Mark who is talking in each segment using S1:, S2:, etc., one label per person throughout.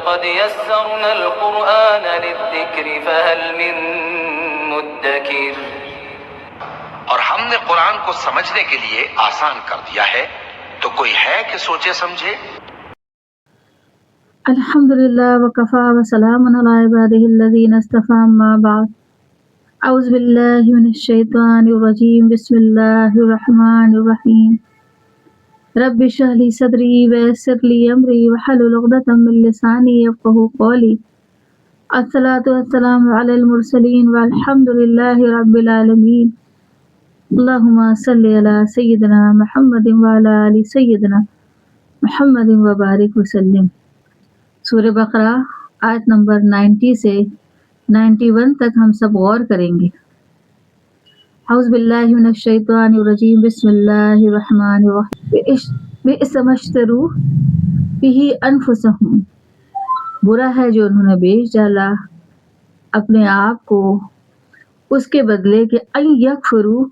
S1: ولقد يسرنا القرآن للذكر فهل من مدكر.
S2: اور ہم نے قرآن کو سمجھنے کے لیے آسان کر دیا ہے، تو کوئی ہے کہ سوچے سمجھے؟
S3: الحمدللہ وکفا وسلام علی عبادہ الذین اصطفی، اما بعد. اعوذ باللہ من الشیطان الرجیم، بسم اللہ الرحمن الرحیم. رب اشرح لی صدری ویسر لی امری واحلل عقدۃ من لسانی یفقہوا قولی. الصلاۃ والسلام علی المرسلین والحمد للہ رب العالمین. اللہم صلی علی سیدنا محمد وعلی آل سیدنا محمد وبارک وسلم. سورہ بقرہ آیت نمبر 90 سے 91 تک ہم سب غور کریں گے. اعوذ باللہ من الشیطان الرجیم، بسم اللہ الرحمن الرحیم. بئس ما اشتروا بہ انفسہم، برا ہے جو انہوں نے بیچ ڈالا اپنے آپ کو اس کے بدلے کہ ان یکفروا،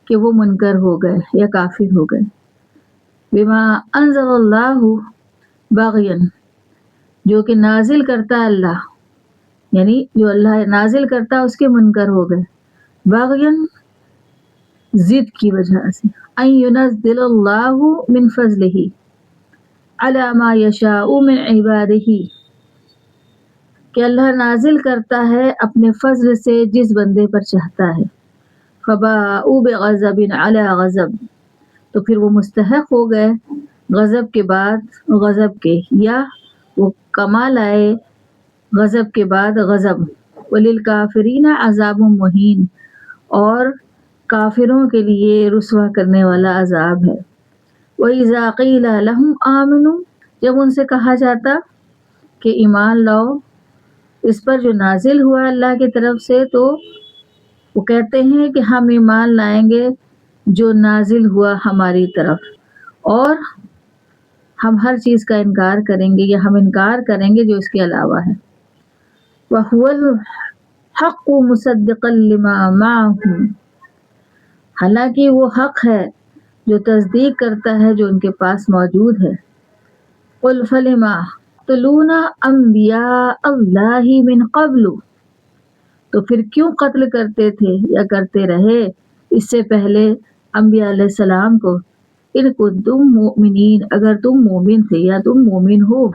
S3: کہ وہ منکر ہو گئے یا کافر ہو گئے. بما انزل اللہ باغیا، جو کہ نازل کرتا ہے اللہ، یعنی جو اللہ نازل کرتا ہے اس کے منکر ہو گئے. باغین، ضد کی وجہ سے. ان ينزل اللہ من فضلہ علی ما یشاء من عبادہ، کہ اللہ نازل کرتا ہے اپنے فضل سے جس بندے پر چاہتا ہے. فباءوا بغضب علی غضب، تو پھر وہ مستحق ہو گئے غضب کے بعد غضب کے، یا وہ کمال آئے غضب کے بعد غضب. وللکافرین عذاب مہین، اور کافروں کے لیے رسوا کرنے والا عذاب ہے. وَإِذَا قِيلَ لَهُمْ آمِنُوا، جب ان سے کہا جاتا کہ ایمان لاؤ اس پر جو نازل ہوا اللہ کی طرف سے، تو وہ کہتے ہیں کہ ہم ایمان لائیں گے جو نازل ہوا ہماری طرف، اور ہم ہر چیز کا انکار کریں گے یا ہم انکار کریں گے جو اس کے علاوہ ہے. وَهُوَ الْحَقُّ مُصَدِّقًا لِمَا مَعَهُمْ، حالانکہ وہ حق ہے جو تصدیق کرتا ہے جو ان کے پاس موجود ہے. قُلْ فَلِمَ تَقْتُلُونَ أَنْبِيَاءَ اللَّهِ مِنْ قَبْلُ، تو پھر کیوں قتل کرتے تھے یا کرتے رہے اس سے پہلے انبیاء علیہ السلام کو. ان کنتم مؤمنین، اگر تم مومن تھے یا تم مومن ہو.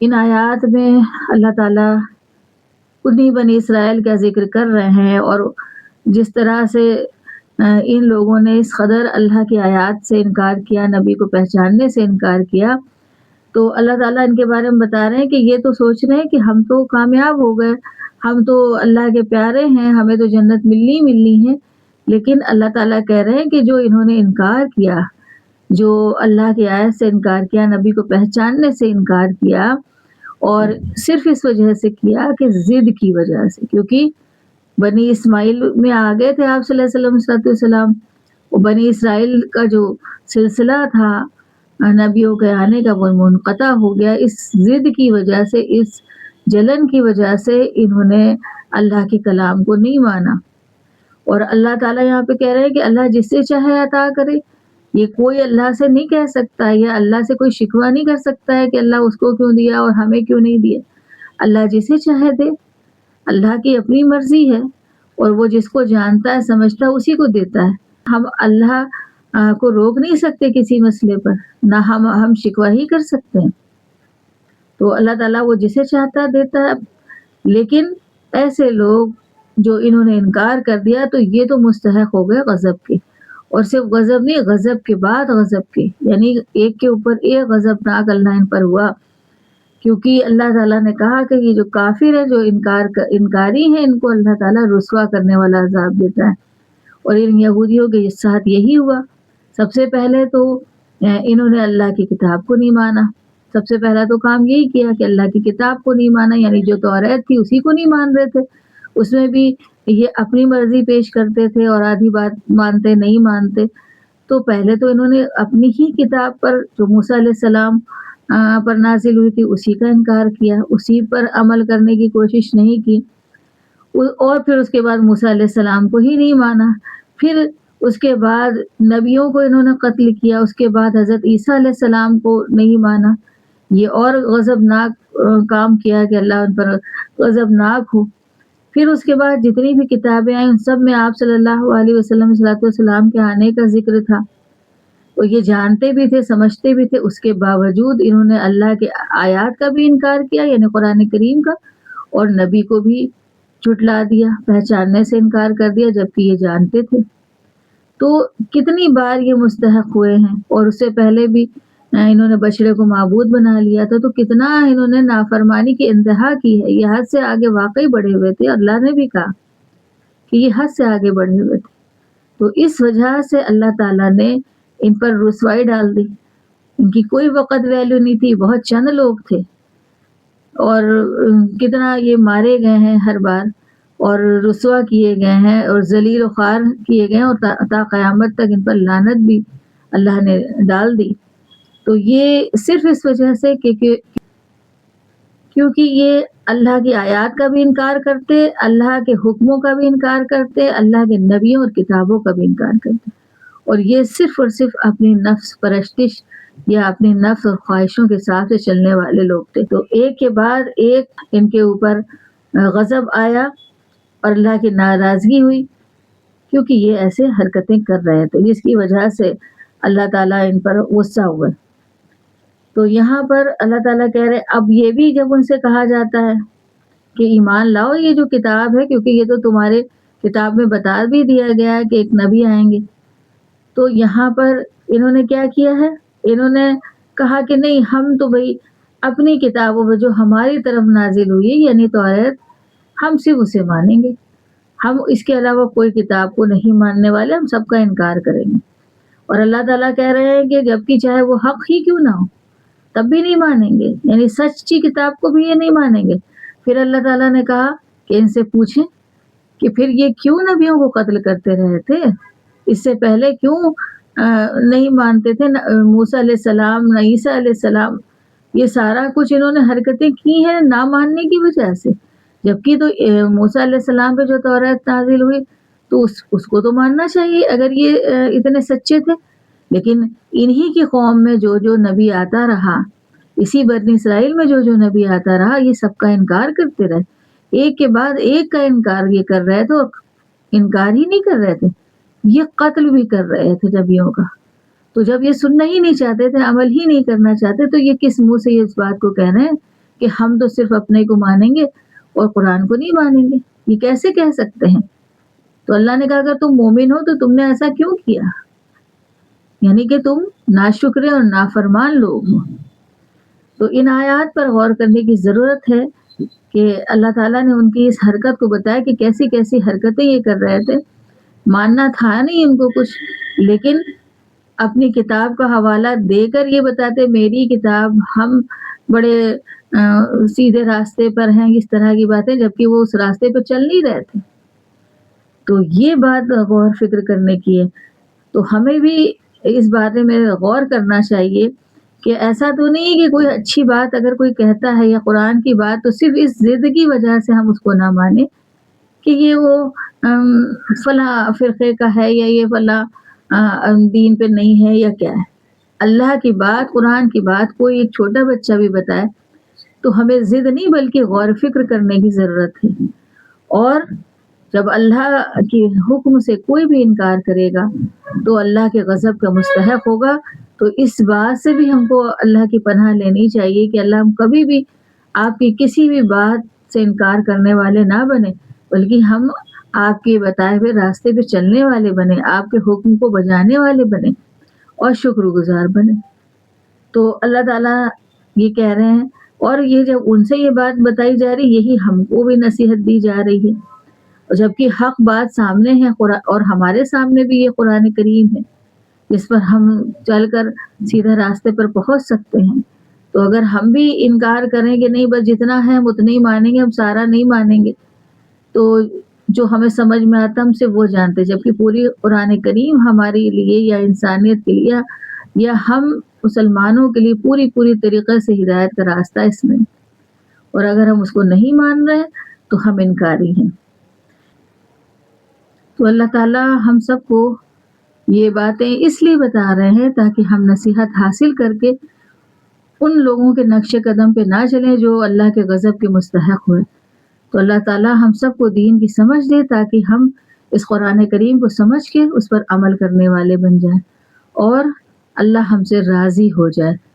S3: ان آیات میں اللہ تعالیٰ انہی بنی اسرائیل کا ذکر کر رہے ہیں، اور جس طرح سے ان لوگوں نے اس قدر اللہ کی آیات سے انکار کیا، نبی کو پہچاننے سے انکار کیا، تو اللہ تعالیٰ ان کے بارے میں بتا رہے ہیں کہ یہ تو سوچ رہے ہیں کہ ہم تو کامیاب ہو گئے، ہم تو اللہ کے پیارے ہیں، ہمیں تو جنت ملنی ہے. لیکن اللہ تعالیٰ کہہ رہے ہیں کہ جو انہوں نے انکار کیا، جو اللہ کی آیت سے انکار کیا، نبی کو پہچاننے سے انکار کیا، اور صرف اس وجہ سے کیا کہ ضد کی وجہ سے، کیونکہ بنی اسماعیل میں آ گئے تھے آپ صلی اللہ علیہ وسلم، وہ بنی اسرائیل کا جو سلسلہ تھا نبیوں کے آنے کا وہ منقطع ہو گیا. اس ضد کی وجہ سے، اس جلن کی وجہ سے انہوں نے اللہ کے کلام کو نہیں مانا. اور اللہ تعالیٰ یہاں پہ کہہ رہے ہیں کہ اللہ جس سے چاہے عطا کرے. یہ کوئی اللہ سے نہیں کہہ سکتا یا اللہ سے کوئی شکوہ نہیں کر سکتا ہے کہ اللہ اس کو کیوں دیا اور ہمیں کیوں نہیں دیا. اللہ جسے چاہے دے، اللہ کی اپنی مرضی ہے، اور وہ جس کو جانتا ہے سمجھتا ہے اسی کو دیتا ہے. ہم اللہ کو روک نہیں سکتے کسی مسئلے پر، نہ ہم شکوہ ہی کر سکتے ہیں. تو اللہ تعالیٰ وہ جسے چاہتا دیتا ہے. لیکن ایسے لوگ جو انہوں نے انکار کر دیا تو یہ تو مستحق ہو گئے غضب کے، اور صرف غضب نہیں، غضب کے بعد غضب کے، یعنی ایک کے اوپر ایک غضبناک اللہ ان پر ہوا. کیونکہ اللہ تعالیٰ نے کہا کہ یہ جو کافر ہیں، جو انکاری ہیں، ان کو اللہ تعالیٰ رسوا کرنے والا عذاب دیتا ہے. اور ان یہودیوں کے ساتھ یہی ہوا. سب سے پہلے تو انہوں نے اللہ کی کتاب کو نہیں مانا. سب سے پہلا تو کام یہی کیا کہ اللہ کی کتاب کو نہیں مانا، یعنی جو توریت تھی اسی کو نہیں مان رہے تھے. اس میں بھی یہ اپنی مرضی پیش کرتے تھے اور آدھی بات مانتے نہیں مانتے. تو پہلے تو انہوں نے اپنی ہی کتاب پر جو موسیٰ علیہ السلام پر نازل ہوئی تھی اسی کا انکار کیا، اسی پر عمل کرنے کی کوشش نہیں کی، اور پھر اس کے بعد موسیٰ علیہ السلام کو ہی نہیں مانا. پھر اس کے بعد نبیوں کو انہوں نے قتل کیا، اس کے بعد حضرت عیسیٰ علیہ السلام کو نہیں مانا. یہ اور غضبناک کام کیا کہ اللہ ان پر غضبناک ہو۔ پھر اس کے بعد جتنی بھی کتابیں آئیں ان سب میں آپ صلی اللہ علیہ وسلم والسلام کے آنے کا ذکر تھا۔ وہ یہ جانتے بھی تھے، سمجھتے بھی تھے، اس کے باوجود انہوں نے اللہ کے آیات کا بھی انکار کیا، یعنی قرآن کریم کا، اور نبی کو بھی جھٹلا دیا، پہچاننے سے انکار کر دیا جبکہ یہ جانتے تھے۔ تو کتنی بار یہ مستحق ہوئے ہیں، اور اس سے پہلے بھی انہوں نے بچڑے کو معبود بنا لیا تھا، تو کتنا انہوں نے نافرمانی کی انتہا کی ہے، یہ حد سے آگے واقعی بڑھے ہوئے تھے۔ اللہ نے بھی کہا کہ یہ حد سے آگے بڑھے ہوئے تھے، تو اس وجہ سے اللہ تعالیٰ نے ان پر رسوائی ڈال دی۔ ان کی کوئی وقت ویلیو نہیں تھی، بہت چند لوگ تھے، اور کتنا یہ مارے گئے ہیں ہر بار، اور رسوا کیے گئے ہیں، اور ذلیل و خوار کیے گئے ہیں، اور تا قیامت تک ان پر لعنت بھی اللہ نے ڈال دی۔ تو یہ صرف اس وجہ سے کہ کیونکہ یہ اللہ کی آیات کا بھی انکار کرتے، اللہ کے حکموں کا بھی انکار کرتے، اللہ کے نبیوں اور کتابوں کا بھی انکار کرتے، اور یہ صرف اور صرف اپنی نفس پرستش یا اپنی نفس اور خواہشوں کے حساب سے چلنے والے لوگ تھے۔ تو ایک کے بعد ایک ان کے اوپر غضب آیا اور اللہ کی ناراضگی ہوئی، کیونکہ یہ ایسے حرکتیں کر رہے تھے جس کی وجہ سے اللہ تعالیٰ ان پر غصہ ہوئے۔ تو یہاں پر اللہ تعالیٰ کہہ رہے اب یہ بھی جب ان سے کہا جاتا ہے کہ ایمان لاؤ یہ جو کتاب ہے، کیونکہ یہ تو تمہارے کتاب میں بتا بھی دیا گیا ہے کہ ایک نبی آئیں گے، تو یہاں پر انہوں نے کیا کیا ہے، انہوں نے کہا کہ نہیں، ہم تو بھئی اپنی کتابوں میں جو ہماری طرف نازل ہوئی یعنی توریت، ہم صرف اسے مانیں گے، ہم اس کے علاوہ کوئی کتاب کو نہیں ماننے والے، ہم سب کا انکار کریں گے۔ اور اللہ تعالیٰ کہہ رہے ہیں کہ جبکہ چاہے وہ حق ہی کیوں نہ ہو تب بھی نہیں مانیں گے، یعنی سچی کتاب کو بھی یہ نہیں مانیں گے۔ پھر اللہ تعالیٰ نے کہا کہ ان سے پوچھیں کہ پھر یہ کیوں نبیوں کو قتل کرتے رہے تھے، اس سے پہلے کیوں نہیں مانتے تھے موسیٰ علیہ السلام، نہ عیسیٰ علیہ السلام، یہ سارا کچھ انہوں نے حرکتیں کی ہیں نہ ماننے کی وجہ سے، جبکہ تو موسیٰ علیہ السلام پہ جو توریت نازل ہوئی تو اس کو تو ماننا چاہیے اگر یہ اتنے سچے تھے۔ لیکن انہی کی قوم میں جو جو نبی آتا رہا، اسی بنی اسرائیل میں جو جو نبی آتا رہا، یہ سب کا انکار کرتے رہے، ایک کے بعد ایک کا انکار یہ کر رہے تھے، اور انکار ہی نہیں کر رہے تھے، یہ قتل بھی کر رہے تھے نبیوں کا۔ تو جب یہ سننا ہی نہیں چاہتے تھے، عمل ہی نہیں کرنا چاہتے، تو یہ کس منہ سے اس بات کو کہہ رہے ہیں کہ ہم تو صرف اپنے کو مانیں گے اور قرآن کو نہیں مانیں گے، یہ کیسے کہہ سکتے ہیں؟ تو اللہ نے کہا اگر تم مومن ہو تو تم نے ایسا کیوں کیا، یعنی کہ تم ناشکرے اور نافرمان لوگ ہو۔ تو ان آیات پر غور کرنے کی ضرورت ہے کہ اللہ تعالیٰ نے ان کی اس حرکت کو بتایا کہ کیسی کیسی حرکتیں یہ کر رہے تھے، ماننا تھا نہیں ان کو کچھ، لیکن اپنی کتاب کا حوالہ دے کر یہ بتاتے میری کتاب، ہم بڑے سیدھے راستے پر ہیں، اس طرح کی باتیں، جبکہ وہ اس راستے پہ چل نہیں رہے تھے۔ تو یہ بات غور فکر کرنے کی ہے، تو ہمیں بھی اس بارے میں غور کرنا چاہیے کہ ایسا تو نہیں کہ کوئی اچھی بات اگر کوئی کہتا ہے یا قرآن کی بات تو صرف اس ضد کی وجہ سے ہم اس کو نہ مانیں کہ یہ وہ فلاں فرقے کا ہے یا یہ فلاں دین پہ نہیں ہے یا کیا ہے۔ اللہ کی بات، قرآن کی بات کوئی ایک چھوٹا بچہ بھی بتائے تو ہمیں ضد نہیں بلکہ غور فکر کرنے کی ضرورت ہے۔ اور جب اللہ کے حکم سے کوئی بھی انکار کرے گا تو اللہ کے غضب کا مستحق ہوگا۔ تو اس بات سے بھی ہم کو اللہ کی پناہ لینی چاہیے کہ اللہ ہم کبھی بھی آپ کی کسی بھی بات سے انکار کرنے والے نہ بنے، بلکہ ہم آپ کے بتائے ہوئے راستے پہ چلنے والے بنے، آپ کے حکم کو بجانے والے بنے اور شکر گزار بنے۔ تو اللہ تعالیٰ یہ کہہ رہے ہیں، اور یہ جب ان سے یہ بات بتائی جا رہی، یہی ہم کو بھی نصیحت دی جا رہی ہے، اور جبکہ حق بات سامنے ہے، اور ہمارے سامنے بھی یہ قرآن کریم ہے جس پر ہم چل کر سیدھے راستے پر پہنچ سکتے ہیں۔ تو اگر ہم بھی انکار کریں کہ نہیں بس جتنا ہے ہم اتنا ہی مانیں گے، ہم سارا نہیں مانیں گے، تو جو ہمیں سمجھ میں آتا ہم سے وہ جانتے، جبکہ پوری قرآن کریم ہمارے لیے یا انسانیت کے لیے یا ہم مسلمانوں کے لیے پوری طریقے سے ہدایت کا راستہ اس میں، اور اگر ہم اس کو نہیں مان رہے تو ہم انکاری ہیں۔ تو اللہ تعالیٰ ہم سب کو یہ باتیں اس لیے بتا رہے ہیں تاکہ ہم نصیحت حاصل کر کے ان لوگوں کے نقش قدم پہ نہ چلیں جو اللہ کے غضب کے مستحق ہوئے۔ تو اللہ تعالیٰ ہم سب کو دین کی سمجھ دے تاکہ ہم اس قرآن کریم کو سمجھ کے اس پر عمل کرنے والے بن جائیں اور اللہ ہم سے راضی ہو جائے۔